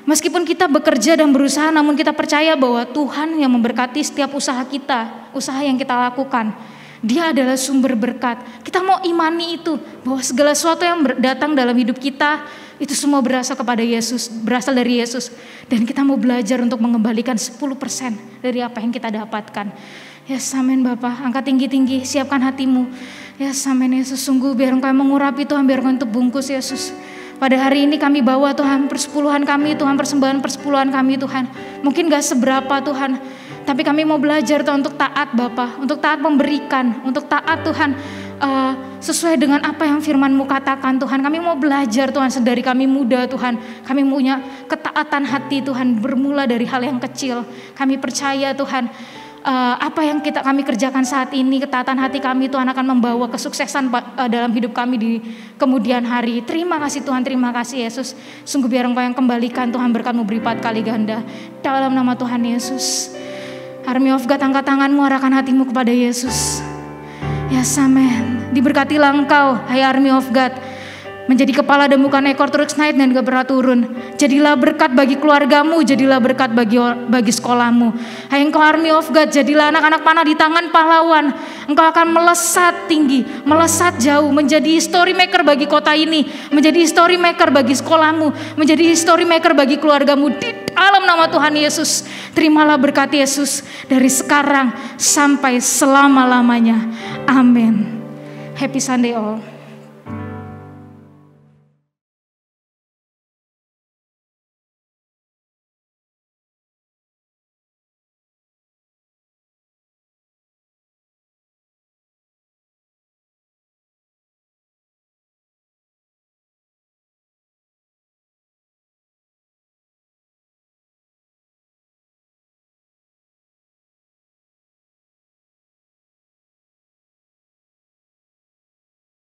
Meskipun kita bekerja dan berusaha, namun kita percaya bahwa Tuhan yang memberkati setiap usaha kita, usaha yang kita lakukan. Dia adalah sumber berkat. Kita mau imani itu, bahwa segala sesuatu yang datang dalam hidup kita, itu semua berasal kepada Yesus, berasal dari Yesus. Dan kita mau belajar untuk mengembalikan 10% dari apa yang kita dapatkan. Ya amin Bapak, angkat tinggi-tinggi, siapkan hatimu. Ya amin Yesus, sungguh biar Engkau yang mengurapi Tuhan, biar Engkau untuk bungkus Yesus. Pada hari ini kami bawa Tuhan persepuluhan kami, Tuhan persembahan persepuluhan kami Tuhan. Mungkin gak seberapa Tuhan, tapi kami mau belajar Tuhan untuk taat Bapa, untuk taat memberikan, untuk taat Tuhan sesuai dengan apa yang firman-Mu katakan Tuhan. Kami mau belajar Tuhan sedari kami muda Tuhan. Kami punya ketaatan hati Tuhan bermula dari hal yang kecil. Kami percaya Tuhan apa yang kami kerjakan saat ini, ketaatan hati kami Tuhan akan membawa kesuksesan dalam hidup kami di kemudian hari. Terima kasih Tuhan, terima kasih Yesus. Sungguh biar Engkau yang kembalikan Tuhan berkat-Mu berlipat kali ganda. Dalam nama Tuhan Yesus. Army of God, angkat tanganmu, arahkan hatimu kepada Yesus. Ya amin. Diberkatilah Engkau, hai Army of God, menjadi kepala dan bukan ekor, terus naik dan gak pernah turun. Jadilah berkat bagi keluargamu, jadilah berkat bagi sekolahmu. Hai Engkau Army of God, jadilah anak-anak panah di tangan pahlawan. Engkau akan melesat tinggi, melesat jauh, menjadi story maker bagi kota ini, menjadi story maker bagi sekolahmu, menjadi story maker bagi keluargamu. Di dalam nama Tuhan Yesus, terimalah berkat Yesus dari sekarang sampai selama-lamanya. Amin. Happy Sunday all.